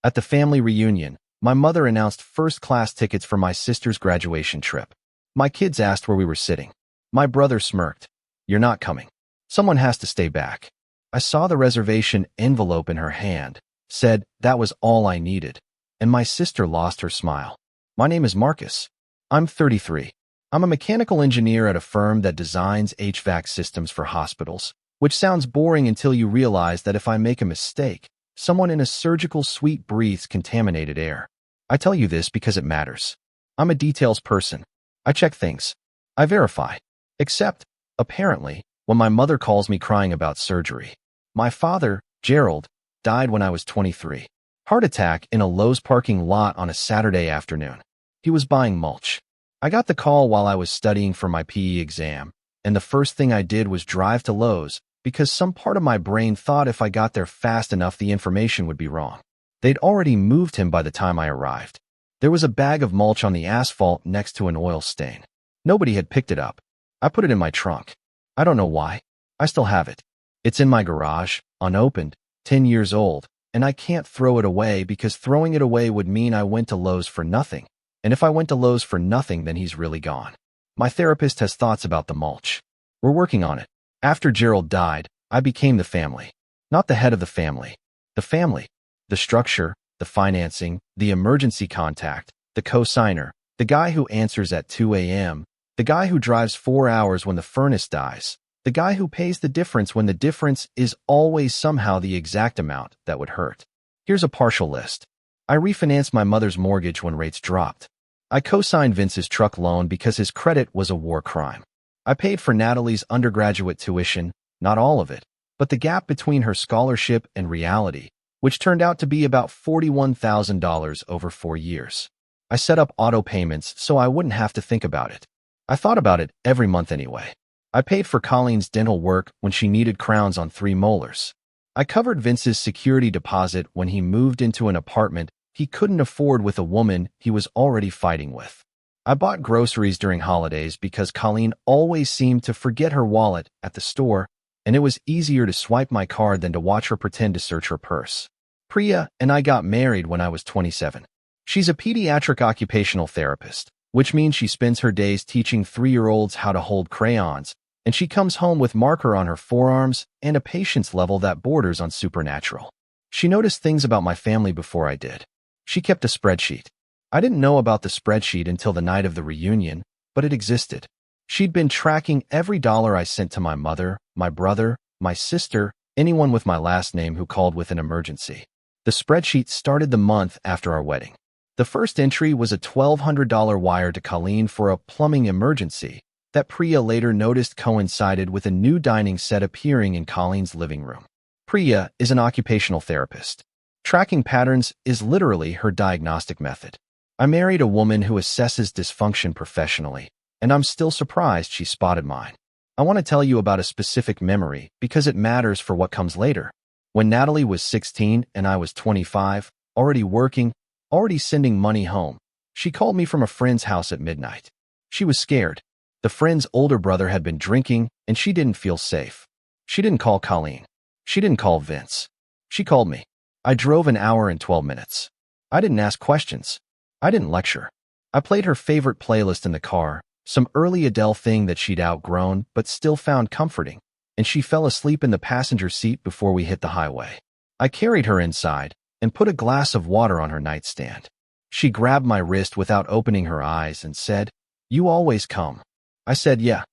At the family reunion, my mother announced first-class tickets for my sister's graduation trip. My kids asked where we were sitting. My brother smirked. "You're not coming. Someone has to stay back." I saw the reservation envelope in her hand, said that was all I needed, and my sister lost her smile. "My name is Marcus. I'm 33. I'm a mechanical engineer at a firm that designs HVAC systems for hospitals, which sounds boring until you realize that if I make a mistake, someone in a surgical suite breathes contaminated air. I tell you this because it matters. I'm a details person. I check things. I verify. Except, apparently, when my mother calls me crying about surgery. My father, Gerald, died when I was 23. Heart attack in a Lowe's parking lot on a Saturday afternoon. He was buying mulch. I got the call while I was studying for my PE exam, and the first thing I did was drive to Lowe's because some part of my brain thought if I got there fast enough the information would be wrong. They'd already moved him by the time I arrived. There was a bag of mulch on the asphalt next to an oil stain. Nobody had picked it up. I put it in my trunk. I don't know why. I still have it. It's in my garage, unopened, 10 years old, and I can't throw it away because throwing it away would mean I went to Lowe's for nothing. And if I went to Lowe's for nothing, then he's really gone. My therapist has thoughts about the mulch. We're working on it. After Gerald died, I became the family. Not the head of the family. The family. The structure, the financing, the emergency contact, the co-signer, the guy who answers at 2 a.m., the guy who drives 4 hours when the furnace dies, the guy who pays the difference when the difference is always somehow the exact amount that would hurt. Here's a partial list. I refinanced my mother's mortgage when rates dropped. I co-signed Vince's truck loan because his credit was a war crime. I paid for Natalie's undergraduate tuition, not all of it, but the gap between her scholarship and reality, which turned out to be about $41,000 over 4 years. I set up auto payments so I wouldn't have to think about it. I thought about it every month anyway. I paid for Colleen's dental work when she needed crowns on 3 molars. I covered Vince's security deposit when he moved into an apartment he couldn't afford with a woman he was already fighting with. I bought groceries during holidays because Colleen always seemed to forget her wallet at the store, and it was easier to swipe my card than to watch her pretend to search her purse. Priya and I got married when I was 27. She's a pediatric occupational therapist, which means she spends her days teaching 3-year-olds how to hold crayons, and she comes home with marker on her forearms and a patience level that borders on supernatural. She noticed things about my family before I did. She kept a spreadsheet. I didn't know about the spreadsheet until the night of the reunion, but it existed. She'd been tracking every dollar I sent to my mother, my brother, my sister, anyone with my last name who called with an emergency. The spreadsheet started the month after our wedding. The first entry was a $1,200 wire to Colleen for a plumbing emergency that Priya later noticed coincided with a new dining set appearing in Colleen's living room. Priya is an occupational therapist. Tracking patterns is literally her diagnostic method. I married a woman who assesses dysfunction professionally, and I'm still surprised she spotted mine. I want to tell you about a specific memory because it matters for what comes later. When Natalie was 16 and I was 25, already working, already sending money home, she called me from a friend's house at midnight. She was scared. The friend's older brother had been drinking, and she didn't feel safe. She didn't call Colleen. She didn't call Vince. She called me. I drove an hour and 12 minutes. I didn't ask questions. I didn't lecture. I played her favorite playlist in the car, some early Adele thing that she'd outgrown but still found comforting, and she fell asleep in the passenger seat before we hit the highway. I carried her inside and put a glass of water on her nightstand. She grabbed my wrist without opening her eyes and said, "You always come." I said, "Yeah,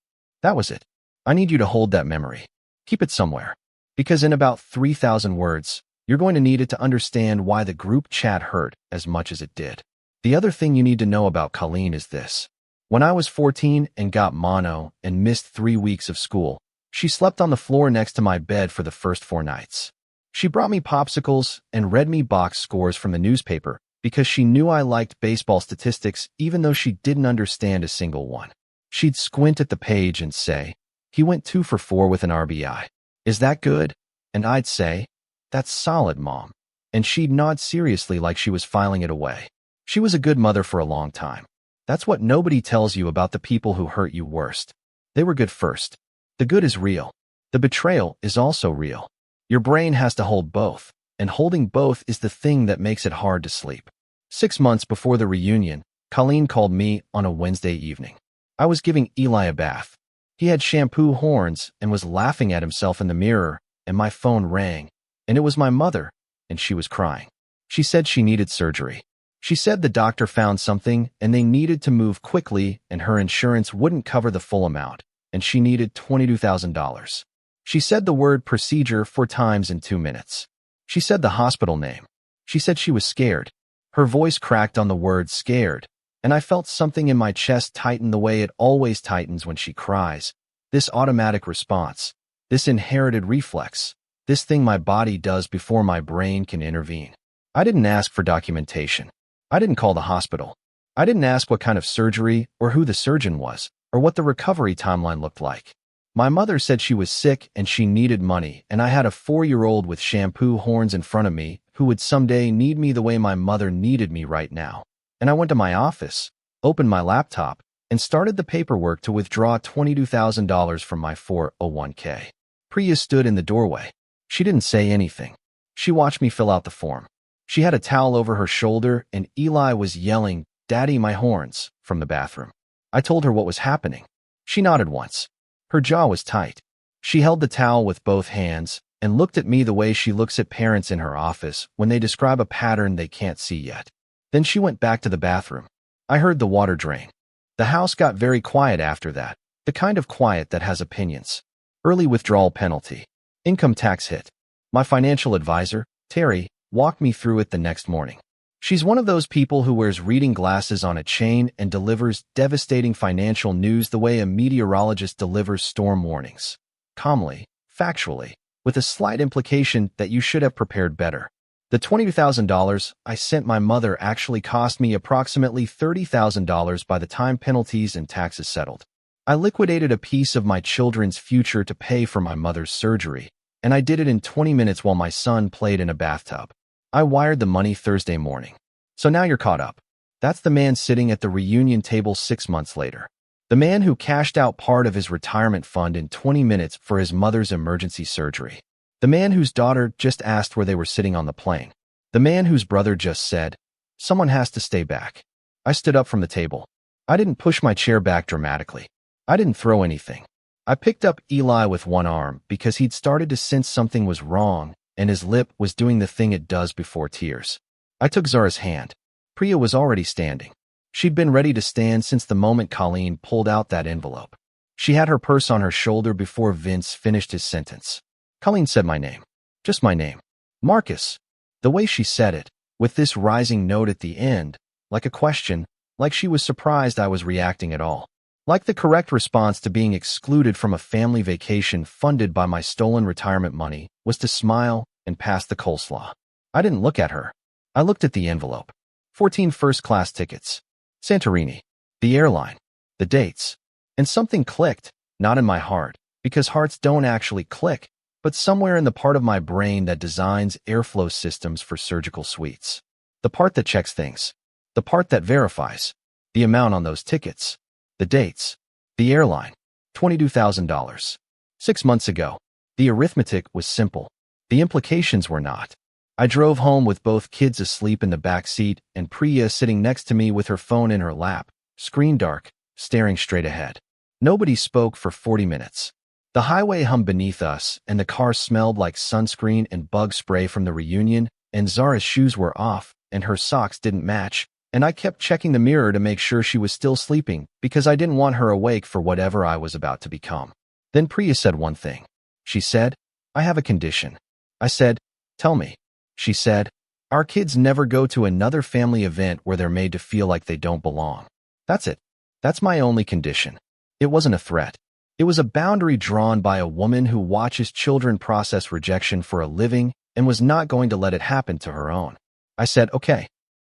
that was it. I need you to hold that memory. Keep it somewhere. Because in about 3,000 words, you're going to need it to understand why the group chat hurt as much as it did." The other thing you need to know about Colleen is this. When I was 14 and got mono and missed 3 weeks of school, she slept on the floor next to my bed for the first 4 nights. She brought me popsicles and read me box scores from the newspaper because she knew I liked baseball statistics even though she didn't understand a single one. She'd squint at the page and say, "He went 2 for 4 with an RBI. Is that good?" And I'd say, "That's solid, Mom." And she'd nod seriously like she was filing it away. She was a good mother for a long time. That's what nobody tells you about the people who hurt you worst. They were good first. The good is real. The betrayal is also real. Your brain has to hold both. and holding both is the thing that makes it hard to sleep. 6 months before the reunion, Colleen called me on a Wednesday evening. I was giving Eli a bath. He had shampoo horns and was laughing at himself in the mirror, and my phone rang, and it was my mother, and she was crying. She said she needed surgery. She said the doctor found something and they needed to move quickly and her insurance wouldn't cover the full amount, and she needed $22,000. She said the word procedure 4 times in 2 minutes. She said the hospital name. She said she was scared. Her voice cracked on the word scared, and I felt something in my chest tighten the way it always tightens when she cries. This automatic response, this inherited reflex, this thing my body does before my brain can intervene. I didn't ask for documentation. I didn't call the hospital. I didn't ask what kind of surgery or who the surgeon was or what the recovery timeline looked like. My mother said she was sick and she needed money, and I had a 4-year-old with shampoo horns in front of me who would someday need me the way my mother needed me right now. And I went to my office, opened my laptop, and started the paperwork to withdraw $22,000 from my 401k. Priya stood in the doorway. She didn't say anything. She watched me fill out the form. She had a towel over her shoulder, and Eli was yelling, "Daddy, my horns," from the bathroom. I told her what was happening. She nodded once. Her jaw was tight. She held the towel with both hands and looked at me the way she looks at parents in her office when they describe a pattern they can't see yet. Then she went back to the bathroom. I heard the water drain. The house got very quiet after that, the kind of quiet that has opinions. Early withdrawal penalty. Income tax hit. My financial advisor, Terry, walked me through it the next morning. She's one of those people who wears reading glasses on a chain and delivers devastating financial news the way a meteorologist delivers storm warnings. Calmly, factually, with a slight implication that you should have prepared better. The $22,000 I sent my mother actually cost me approximately $30,000 by the time penalties and taxes settled. I liquidated a piece of my children's future to pay for my mother's surgery, and I did it in 20 minutes while my son played in a bathtub. I wired the money Thursday morning. So now you're caught up. That's the man sitting at the reunion table 6 months later. The man who cashed out part of his retirement fund in 20 minutes for his mother's emergency surgery. The man whose daughter just asked where they were sitting on the plane. The man whose brother just said, "Someone has to stay back." I stood up from the table. I didn't push my chair back dramatically. I didn't throw anything. I picked up Eli with one arm because he'd started to sense something was wrong, and his lip was doing the thing it does before tears. I took Zara's hand. Priya was already standing. She'd been ready to stand since the moment Colleen pulled out that envelope. She had her purse on her shoulder before Vince finished his sentence. Colleen said my name. Just my name. Marcus. The way she said it, with this rising note at the end, like a question, like she was surprised I was reacting at all. Like the correct response to being excluded from a family vacation funded by my stolen retirement money was to smile and pass the coleslaw. I didn't look at her. I looked at the envelope. 14 first-class tickets. Santorini. The airline. The dates. And something clicked, not in my heart, because hearts don't actually click, but somewhere in the part of my brain that designs airflow systems for surgical suites. The part that checks things. The part that verifies. The amount on those tickets. The dates. The airline. $22,000. 6 months ago. The arithmetic was simple. The implications were not. I drove home with both kids asleep in the back seat and Priya sitting next to me with her phone in her lap, screen dark, staring straight ahead. Nobody spoke for 40 minutes. The highway hummed beneath us, and the car smelled like sunscreen and bug spray from the reunion, and Zara's shoes were off, and her socks didn't match, and I kept checking the mirror to make sure she was still sleeping because I didn't want her awake for whatever I was about to become. Then Priya said one thing. She said, "I have a condition." I said, "Tell me." She said, "Our kids never go to another family event where they're made to feel like they don't belong. That's it. That's my only condition." It wasn't a threat. It was a boundary drawn by a woman who watches children process rejection for a living and was not going to let it happen to her own. I said, "Okay."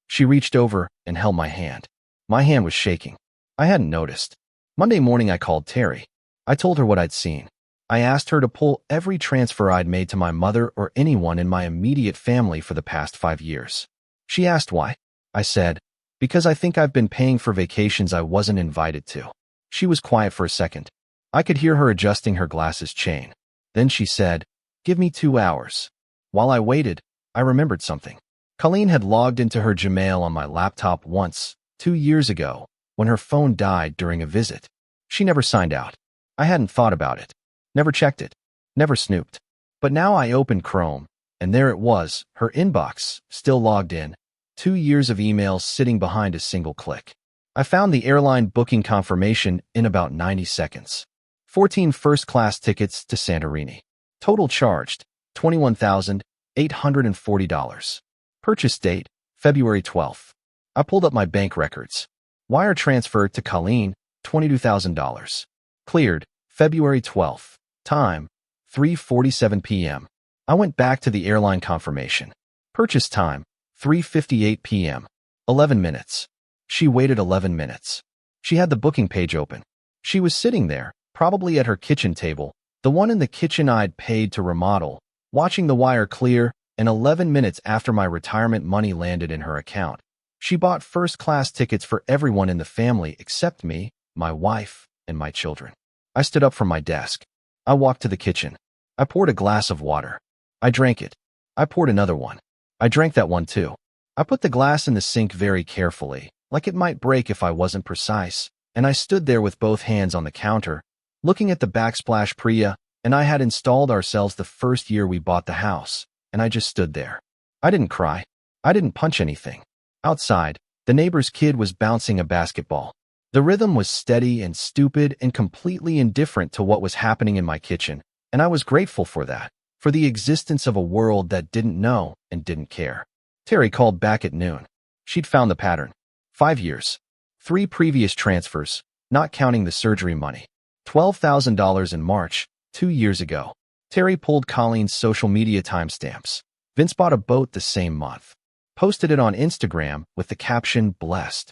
She reached over and held my hand. My hand was shaking. I hadn't noticed. Monday morning I called Terry. I told her what I'd seen. I asked her to pull every transfer I'd made to my mother or anyone in my immediate family for the past 5 years. She asked why. I said, "Because I think I've been paying for vacations I wasn't invited to." She was quiet for a second. I could hear her adjusting her glasses chain. Then she said, "Give me 2 hours." While I waited, I remembered something. Colleen had logged into her Gmail on my laptop once, 2 years ago, when her phone died during a visit. She never signed out. I hadn't thought about it. Never checked it. Never snooped. But now I opened Chrome, and there it was, her inbox, still logged in. 2 years of emails sitting behind a single click. I found the airline booking confirmation in about 90 seconds. 14 first-class tickets to Santorini. Total charged, $21,840. Purchase date, February 12th. I pulled up my bank records. Wire transfer to Colleen, $22,000. Cleared, February 12th. Time, 3:47 p.m. I went back to the airline confirmation. Purchase time, 3:58 p.m. 11 minutes. She waited 11 minutes. She had the booking page open. She was sitting there, probably at her kitchen table, the one in the kitchen I'd paid to remodel, watching the wire clear, and 11 minutes after my retirement money landed in her account. She bought first-class tickets for everyone in the family except me, my wife, and my children. I stood up from my desk. I walked to the kitchen. I poured a glass of water. I drank it. I poured another one. I drank that one too. I put the glass in the sink very carefully, like it might break if I wasn't precise, and I stood there with both hands on the counter, looking at the backsplash Priya, and I had installed ourselves the first year we bought the house, and I just stood there. I didn't cry. I didn't punch anything. Outside, the neighbor's kid was bouncing a basketball. The rhythm was steady and stupid and completely indifferent to what was happening in my kitchen, and I was grateful for that, for the existence of a world that didn't know and didn't care. Terry called back at noon. She'd found the pattern. 5 years. 3 previous transfers, not counting the surgery money. $12,000 in March, 2 years ago. Terry pulled Colleen's social media timestamps. Vince bought a boat the same month. Posted it on Instagram with the caption, "Blessed."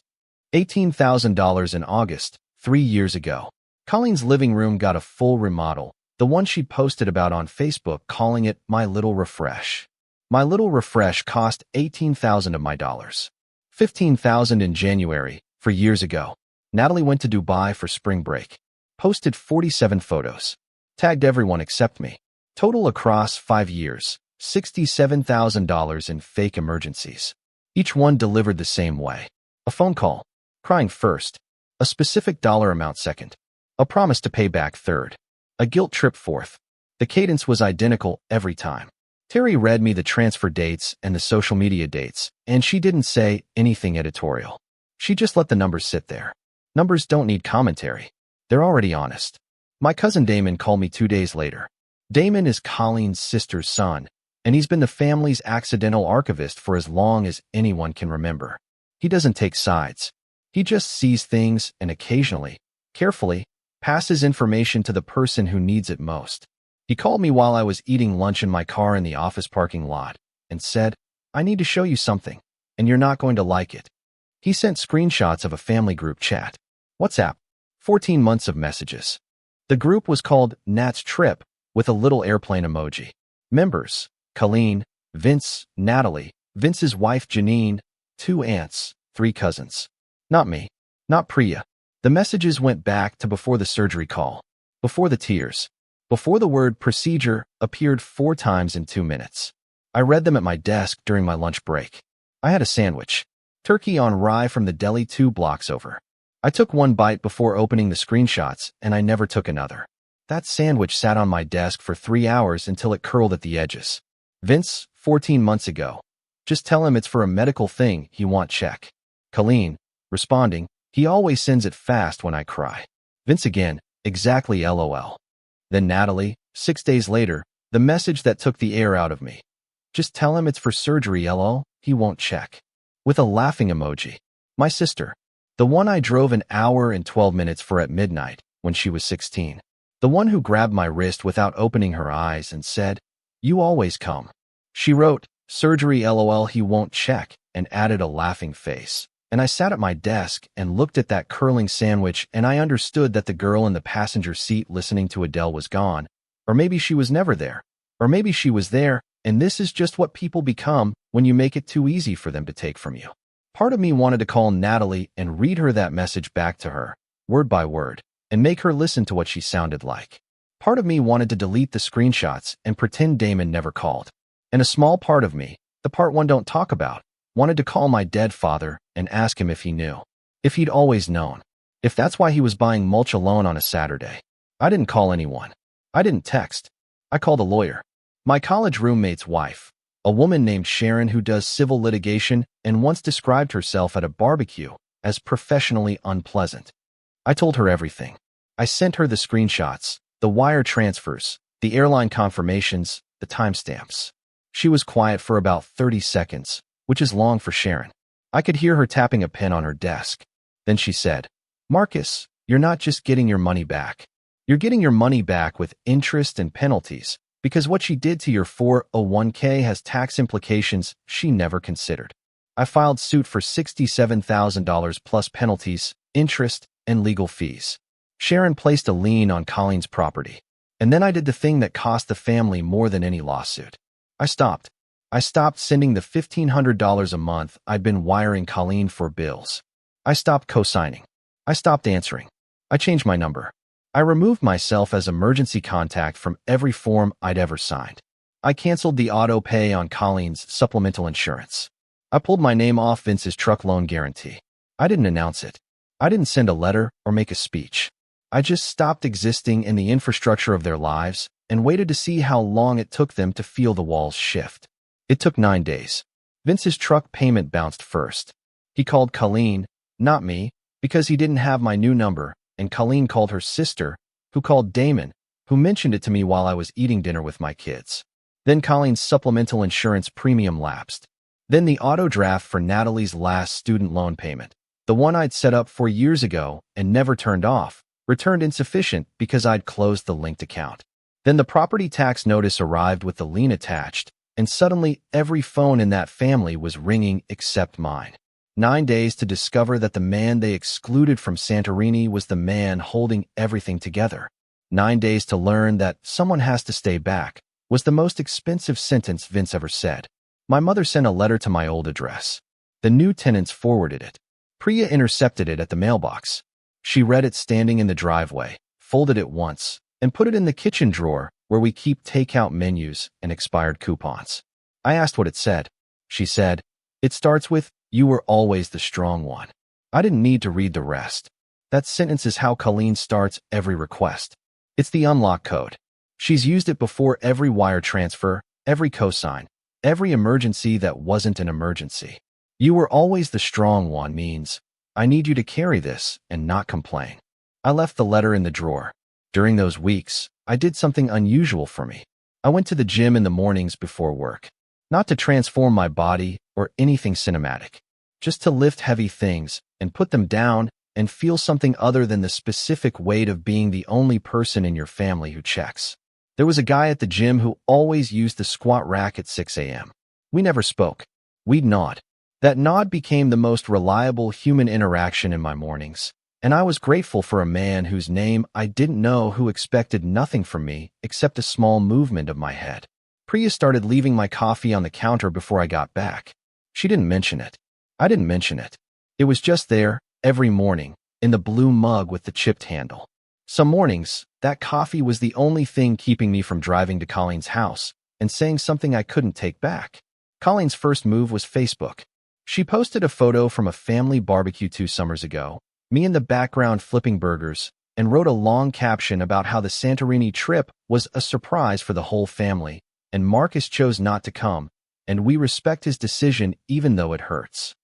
$18,000 in August, 3 years ago. Colleen's living room got a full remodel, the one she'd posted about on Facebook calling it My Little Refresh. My Little Refresh cost $18,000 of my dollars. $15,000 in January, 4 years ago. Natalie went to Dubai for spring break. Posted 47 photos. Tagged everyone except me. Total across 5 years, $67,000 in fake emergencies. Each one delivered the same way. A phone call. Crying first. A specific dollar amount second. A promise to pay back third. A guilt trip fourth. The cadence was identical every time. Terry read me the transfer dates and the social media dates, and she didn't say anything editorial. She just let the numbers sit there. Numbers don't need commentary. They're already honest. My cousin Damon called me 2 days later. Damon is Colleen's sister's son, and he's been the family's accidental archivist for as long as anyone can remember. He doesn't take sides. He just sees things and occasionally, carefully, passes information to the person who needs it most. He called me while I was eating lunch in my car in the office parking lot and said, "I need to show you something, and you're not going to like it." He sent screenshots of a family group chat. WhatsApp. 14 months of messages. The group was called Nat's Trip with a little airplane emoji. Members: Colleen, Vince, Natalie, Vince's wife Janine, 2 aunts, 3 cousins. Not me. Not Priya. The messages went back to before the surgery call, before the tears, before the word procedure appeared 4 times in 2 minutes. I read them at my desk during my lunch break. I had a sandwich. Turkey on rye from the deli 2 blocks over. I took 1 bite before opening the screenshots, and I never took another. That sandwich sat on my desk for 3 hours until it curled at the edges. Vince, 14 months ago. Just tell him it's for a medical thing he want check. Colleen, responding, he always sends it fast when I cry. Vince again, exactly LOL. Then Natalie, 6 days later, the message that took the air out of me. Just tell him it's for surgery LOL, he won't check. With a laughing emoji. My sister. The one I drove an hour and 12 minutes for at midnight when she was 16. The one who grabbed my wrist without opening her eyes and said, "You always come." She wrote, "Surgery LOL he won't check," and added a laughing face. And I sat at my desk and looked at that curling sandwich, and I understood that the girl in the passenger seat listening to Adele was gone. Or maybe she was never there. Or maybe she was there, and this is just what people become when you make it too easy for them to take from you. Part of me wanted to call Natalie and read her that message back to her, word by word, and make her listen to what she sounded like. Part of me wanted to delete the screenshots and pretend Damon never called. And a small part of me, The part one don't talk about. Wanted to call my dead father and ask him if he knew. If he'd always known. If that's why he was buying mulch alone on a Saturday. I didn't call anyone. I didn't text. I called a lawyer. My college roommate's wife. A woman named Sharon who does civil litigation and once described herself at a barbecue as professionally unpleasant. I told her everything. I sent her the screenshots, the wire transfers, the airline confirmations, the timestamps. She was quiet for about 30 seconds, which is long for Sharon. I could hear her tapping a pen on her desk. Then she said, "Marcus, you're not just getting your money back. You're getting your money back with interest and penalties, because what she did to your 401k has tax implications she never considered." I filed suit for $67,000 plus penalties, interest, and legal fees. Sharon placed a lien on Colleen's property. And then I did the thing that cost the family more than any lawsuit. I stopped. I stopped sending the $1,500 a month I'd been wiring Colleen for bills. I stopped co-signing. I stopped answering. I changed my number. I removed myself as emergency contact from every form I'd ever signed. I canceled the auto pay on Colleen's supplemental insurance. I pulled my name off Vince's truck loan guarantee. I didn't announce it. I didn't send a letter or make a speech. I just stopped existing in the infrastructure of their lives and waited to see how long it took them to feel the walls shift. It took 9 days. Vince's truck payment bounced first. He called Colleen, not me, because he didn't have my new number, and Colleen called her sister, who called Damon, who mentioned it to me while I was eating dinner with my kids. Then Colleen's supplemental insurance premium lapsed. Then the auto draft for Natalie's last student loan payment, the one I'd set up 4 years ago and never turned off, returned insufficient because I'd closed the linked account. Then the property tax notice arrived with the lien attached, and suddenly every phone in that family was ringing except mine. 9 days to discover that the man they excluded from Santorini was the man holding everything together. 9 days to learn that "someone has to stay back" was the most expensive sentence Vince ever said. My mother sent a letter to my old address. The new tenants forwarded it. Priya intercepted it at the mailbox. She read it standing in the driveway, folded it once, and put it in the kitchen drawer where we keep takeout menus and expired coupons. I asked what it said. She said, "It starts with, 'You were always the strong one.'" I didn't need to read the rest. That sentence is how Colleen starts every request. It's the unlock code. She's used it before every wire transfer, every cosign, every emergency that wasn't an emergency. "You were always the strong one" means, I need you to carry this and not complain. I left the letter in the drawer. During those weeks, I did something unusual for me. I went to the gym in the mornings before work. Not to transform my body or anything cinematic. Just to lift heavy things and put them down and feel something other than the specific weight of being the only person in your family who checks. There was a guy at the gym who always used the squat rack at 6 a.m. We never spoke. We'd nod. That nod became the most reliable human interaction in my mornings, and I was grateful for a man whose name I didn't know who expected nothing from me except a small movement of my head. Priya started leaving my coffee on the counter before I got back. She didn't mention it. I didn't mention it. It was just there, every morning, in the blue mug with the chipped handle. Some mornings, that coffee was the only thing keeping me from driving to Colleen's house and saying something I couldn't take back. Colleen's first move was Facebook. She posted a photo from a family barbecue 2 summers ago, me in the background flipping burgers, and wrote a long caption about how the Santorini trip was a surprise for the whole family, and Marcus chose not to come, and we respect his decision even though it hurts.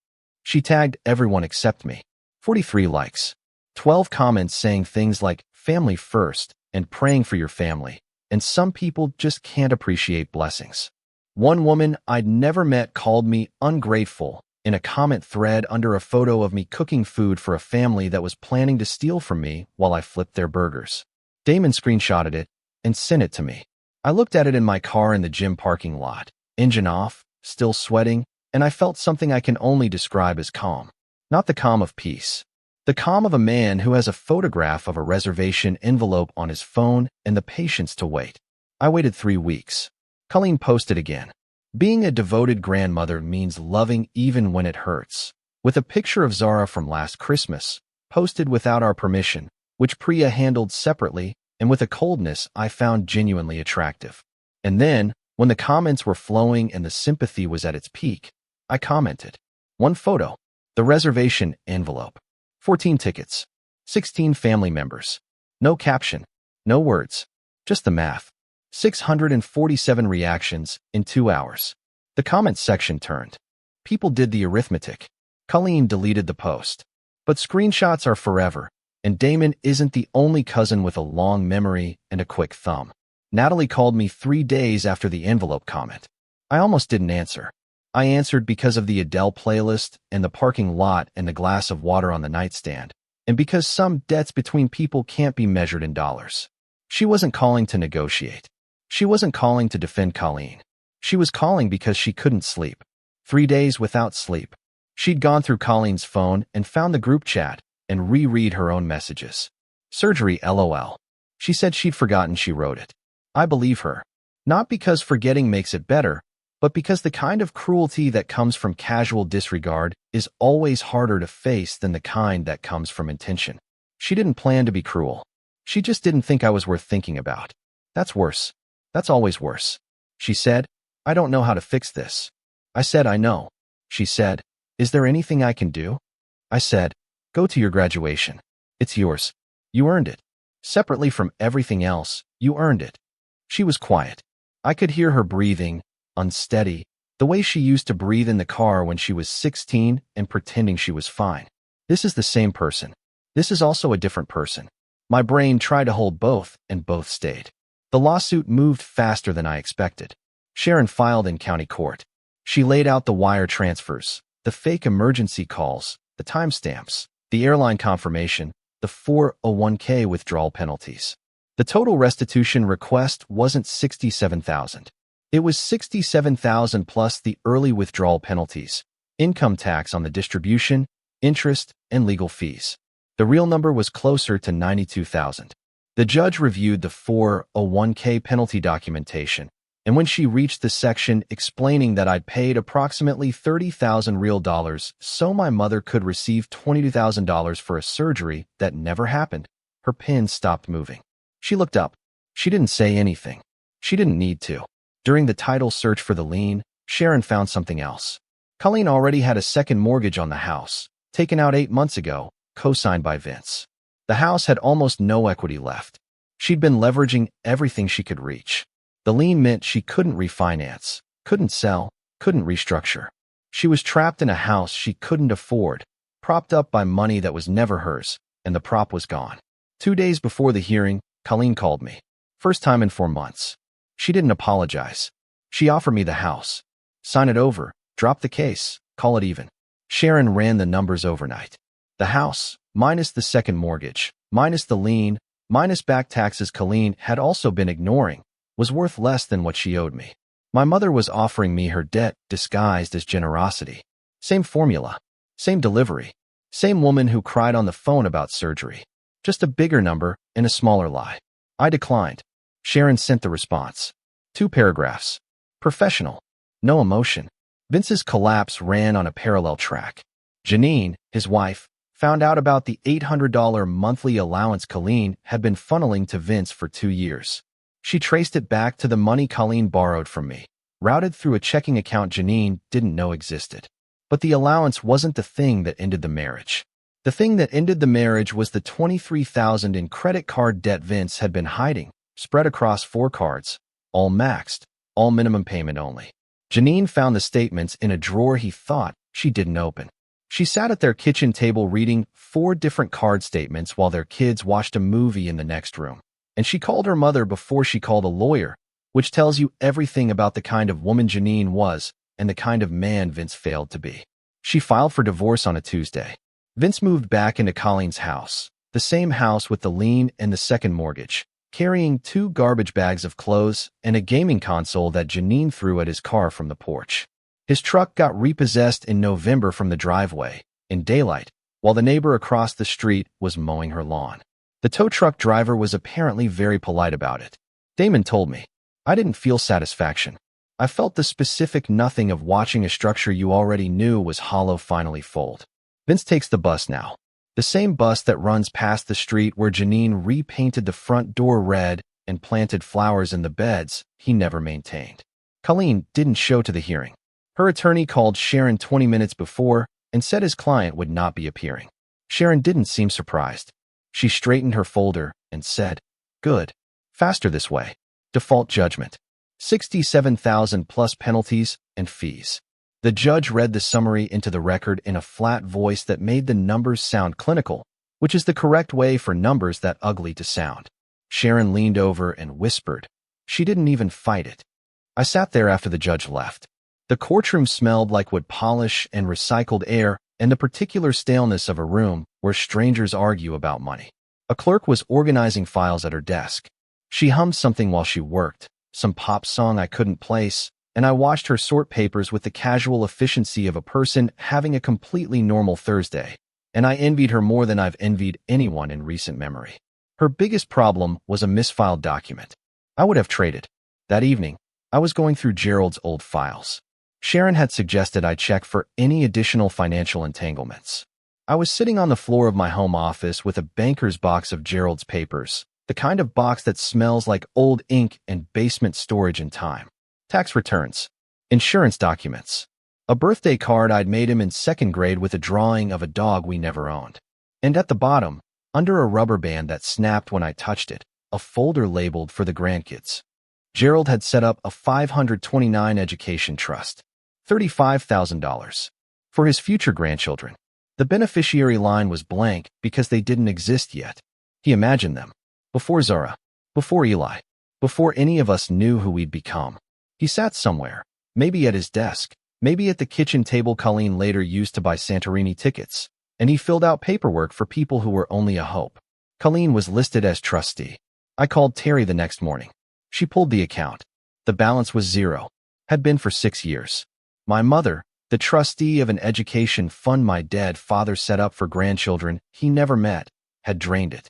She tagged everyone except me. 43 likes. 12 comments saying things like "family first" and "praying for your family," and some people just can't appreciate blessings. One woman I'd never met called me ungrateful in a comment thread under a photo of me cooking food for a family that was planning to steal from me while I flipped their burgers. Damon screenshotted it and sent it to me. I looked at it in my car in the gym parking lot, engine off, still sweating, and I felt something I can only describe as calm. Not the calm of peace. The calm of a man who has a photograph of a reservation envelope on his phone and the patience to wait. I waited 3 weeks. Colleen posted again. Being a devoted grandmother means loving even when it hurts. With a picture of Zara from last Christmas, posted without our permission, which Priya handled separately and with a coldness I found genuinely attractive. And then, When the comments were flowing and the sympathy was at its peak, I commented. One photo. The reservation envelope. 14 tickets. 16 family members. No caption. No words. Just the math. 647 reactions in 2 hours. The comments section turned. People did the arithmetic. Colleen deleted the post. But screenshots are forever, and Damon isn't the only cousin with a long memory and a quick thumb. Natalie called me 3 days after the envelope comment. I almost didn't answer. I answered because of the Adele playlist and the parking lot and the glass of water on the nightstand, and because some debts between people can't be measured in dollars. She wasn't calling to negotiate. She wasn't calling to defend Colleen. She was calling because she couldn't sleep. 3 days without sleep. She'd gone through Colleen's phone and found the group chat and reread her own messages. Surgery, LOL. She said she'd forgotten she wrote it. I believe her. Not because forgetting makes it better, but because the kind of cruelty that comes from casual disregard is always harder to face than the kind that comes from intention. She didn't plan to be cruel. She just didn't think I was worth thinking about. That's worse. That's always worse. She said, I don't know how to fix this. I said, I know. She said, is there anything I can do? I said, go to your graduation. It's yours. You earned it. Separately from everything else, you earned it. She was quiet. I could hear her breathing, unsteady, the way she used to breathe in the car when she was 16 and pretending she was fine. This is the same person. This is also a different person. My brain tried to hold both, and both stayed. The lawsuit moved faster than I expected. Sharon filed in county court. She laid out the wire transfers, the fake emergency calls, the timestamps, the airline confirmation, the 401k withdrawal penalties. The total restitution request wasn't $67,000. It was $67,000 plus the early withdrawal penalties, income tax on the distribution, interest, and legal fees. The real number was closer to $92,000. The judge reviewed the 401k penalty documentation, and when she reached the section explaining that I'd paid approximately $30,000 real dollars so my mother could receive $22,000 for a surgery that never happened, her pen stopped moving. She looked up. She didn't say anything. She didn't need to. During the title search for the lien, Sharon found something else. Colleen already had a second mortgage on the house, taken out 8 months ago, co-signed by Vince. The house had almost no equity left. She'd been leveraging everything she could reach. The lien meant she couldn't refinance, couldn't sell, couldn't restructure. She was trapped in a house she couldn't afford, propped up by money that was never hers, and the prop was gone. 2 days before the hearing, Colleen called me. First time in 4 months. She didn't apologize. She offered me the house. Sign it over, drop the case, call it even. Sharon ran the numbers overnight. The house, minus the second mortgage, minus the lien, minus back taxes Colleen had also been ignoring, was worth less than what she owed me. My mother was offering me her debt disguised as generosity. Same formula, same delivery, same woman who cried on the phone about surgery. Just a bigger number and a smaller lie. I declined. Sharon sent the response. 2 paragraphs. Professional. No emotion. Vince's collapse ran on a parallel track. Janine, his wife, found out about the $800 monthly allowance Colleen had been funneling to Vince for 2 years. She traced it back to the money Colleen borrowed from me, routed through a checking account Janine didn't know existed. But the allowance wasn't the thing that ended the marriage. The thing that ended the marriage was the $23,000 in credit card debt Vince had been hiding, spread across 4 cards, all maxed, all minimum payment only. Janine found the statements in a drawer he thought she didn't open. She sat at their kitchen table reading 4 different card statements while their kids watched a movie in the next room. And she called her mother before she called a lawyer, which tells you everything about the kind of woman Janine was and the kind of man Vince failed to be. She filed for divorce on a Tuesday. Vince moved back into Colleen's house, the same house with the lien and the second mortgage, carrying 2 garbage bags of clothes and a gaming console that Janine threw at his car from the porch. His truck got repossessed in November from the driveway, in daylight, while the neighbor across the street was mowing her lawn. The tow truck driver was apparently very polite about it. Damon told me. I didn't feel satisfaction. I felt the specific nothing of watching a structure you already knew was hollow finally fold. Vince takes the bus now. The same bus that runs past the street where Janine repainted the front door red and planted flowers in the beds he never maintained. Colleen didn't show to the hearing. Her attorney called Sharon 20 minutes before and said his client would not be appearing. Sharon didn't seem surprised. She straightened her folder and said, "Good. Faster this way. Default judgment. 67,000 plus penalties and fees." The judge read the summary into the record in a flat voice that made the numbers sound clinical, which is the correct way for numbers that ugly to sound. Sharon leaned over and whispered. She didn't even fight it. I sat there after the judge left. The courtroom smelled like wood polish and recycled air and the particular staleness of a room where strangers argue about money. A clerk was organizing files at her desk. She hummed something while she worked, some pop song I couldn't place, and I watched her sort papers with the casual efficiency of a person having a completely normal Thursday, and I envied her more than I've envied anyone in recent memory. Her biggest problem was a misfiled document. I would have traded. That evening, I was going through Gerald's old files. Sharon had suggested I check for any additional financial entanglements. I was sitting on the floor of my home office with a banker's box of Gerald's papers, the kind of box that smells like old ink and basement storage in time. Tax returns, insurance documents, a birthday card I'd made him in second grade with a drawing of a dog we never owned. And at the bottom, under a rubber band that snapped when I touched it, a folder labeled for the grandkids. Gerald had set up a 529 education trust, $35,000, for his future grandchildren. The beneficiary line was blank because they didn't exist yet. He imagined them. Before Zara, before Eli, before any of us knew who we'd become. He sat somewhere, maybe at his desk, maybe at the kitchen table Colleen later used to buy Santorini tickets, and he filled out paperwork for people who were only a hope. Colleen was listed as trustee. I called Terry the next morning. She pulled the account. The balance was zero. Had been for 6 years. My mother, the trustee of an education fund my dead father set up for grandchildren he never met, had drained it.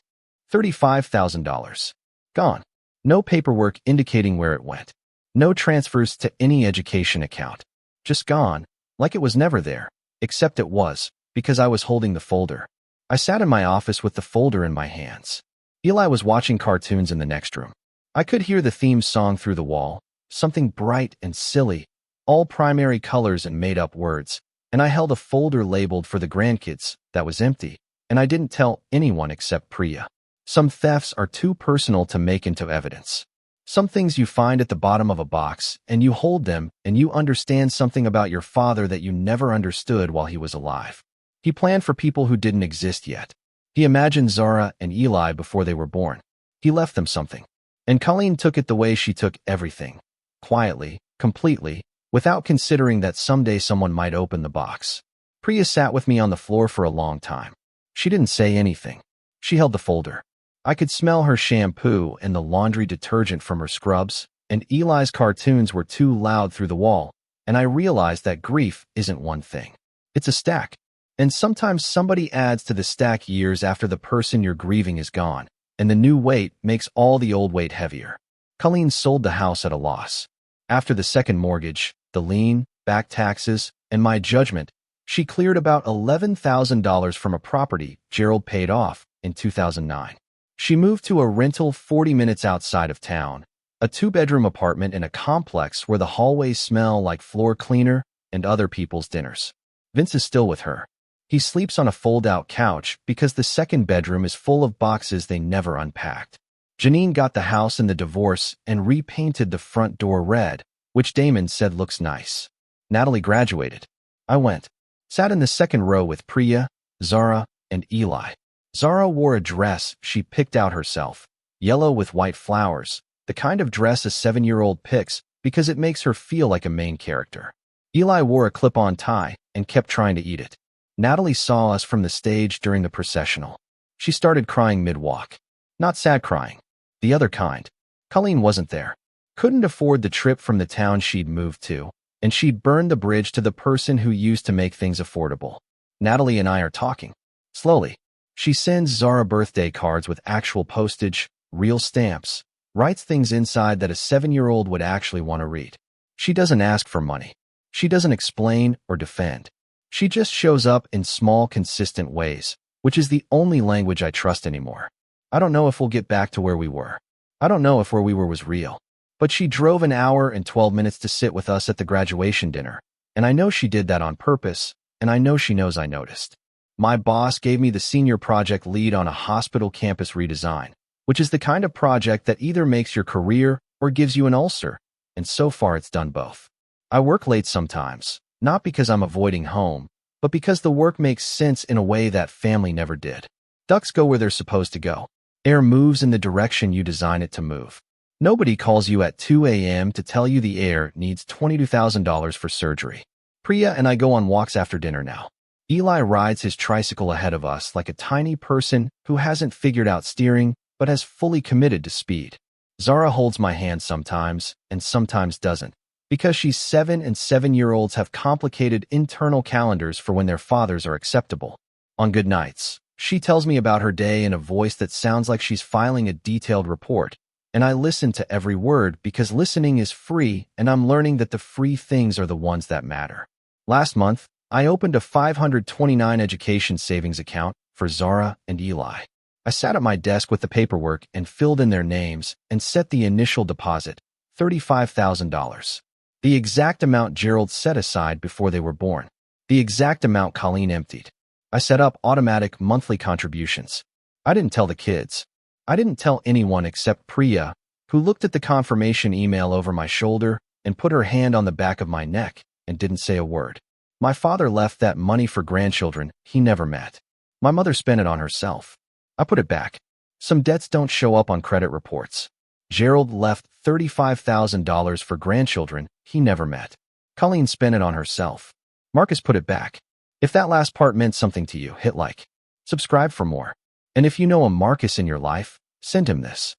$35,000. Gone. No paperwork indicating where it went. No transfers to any education account. Just gone, like it was never there, except it was, because I was holding the folder. I sat in my office with the folder in my hands. Eli was watching cartoons in the next room. I could hear the theme song through the wall, something bright and silly, all primary colors and made-up words, and I held a folder labeled for the grandkids that was empty, and I didn't tell anyone except Priya. Some thefts are too personal to make into evidence. Some things you find at the bottom of a box, and you hold them, and you understand something about your father that you never understood while he was alive. He planned for people who didn't exist yet. He imagined Zara and Eli before they were born. He left them something. And Colleen took it the way she took everything. Quietly, completely, without considering that someday someone might open the box. Priya sat with me on the floor for a long time. She didn't say anything. She held the folder. I could smell her shampoo and the laundry detergent from her scrubs, and Eli's cartoons were too loud through the wall, and I realized that grief isn't one thing. It's a stack. And sometimes somebody adds to the stack years after the person you're grieving is gone, and the new weight makes all the old weight heavier. Colleen sold the house at a loss. After the second mortgage, the lien, back taxes, and my judgment, she cleared about $11,000 from a property Gerald paid off in 2009. She moved to a rental 40 minutes outside of town, a 2-bedroom apartment in a complex where the hallways smell like floor cleaner and other people's dinners. Vince is still with her. He sleeps on a fold-out couch because the second bedroom is full of boxes they never unpacked. Janine got the house in the divorce and repainted the front door red, which Damon said looks nice. Natalie graduated. I went. Sat in the second row with Priya, Zara, and Eli. Zara wore a dress she picked out herself, yellow with white flowers, the kind of dress a 7-year-old picks because it makes her feel like a main character. Eli wore a clip-on tie and kept trying to eat it. Natalie saw us from the stage during the processional. She started crying mid-walk. Not sad crying. The other kind. Colleen wasn't there. Couldn't afford the trip from the town she'd moved to, and she'd burned the bridge to the person who used to make things affordable. Natalie and I are talking. Slowly. She sends Zara birthday cards with actual postage, real stamps, writes things inside that a 7-year-old would actually want to read. She doesn't ask for money. She doesn't explain or defend. She just shows up in small, consistent ways, which is the only language I trust anymore. I don't know if we'll get back to where we were. I don't know if where we were was real. But she drove an hour and 12 minutes to sit with us at the graduation dinner. And I know she did that on purpose, and I know she knows I noticed. My boss gave me the senior project lead on a hospital campus redesign, which is the kind of project that either makes your career or gives you an ulcer, and so far it's done both. I work late sometimes, not because I'm avoiding home, but because the work makes sense in a way that family never did. Ducks go where they're supposed to go. Air moves in the direction you design it to move. Nobody calls you at 2 a.m. to tell you the air needs $22,000 for surgery. Priya and I go on walks after dinner now. Eli rides his tricycle ahead of us like a tiny person who hasn't figured out steering but has fully committed to speed. Zara holds my hand sometimes and sometimes doesn't, because she's 7 and 7-year-olds have complicated internal calendars for when their fathers are acceptable. On good nights, she tells me about her day in a voice that sounds like she's filing a detailed report, and I listen to every word because listening is free and I'm learning that the free things are the ones that matter. Last month, I opened a $529 education savings account for Zara and Eli. I sat at my desk with the paperwork and filled in their names and set the initial deposit, $35,000. The exact amount Gerald set aside before they were born. The exact amount Colleen emptied. I set up automatic monthly contributions. I didn't tell the kids. I didn't tell anyone except Priya, who looked at the confirmation email over my shoulder and put her hand on the back of my neck and didn't say a word. My father left that money for grandchildren he never met. My mother spent it on herself. I put it back. Some debts don't show up on credit reports. Gerald left $35,000 for grandchildren he never met. Colleen spent it on herself. Marcus put it back. If that last part meant something to you, hit like. Subscribe for more. And if you know a Marcus in your life, send him this.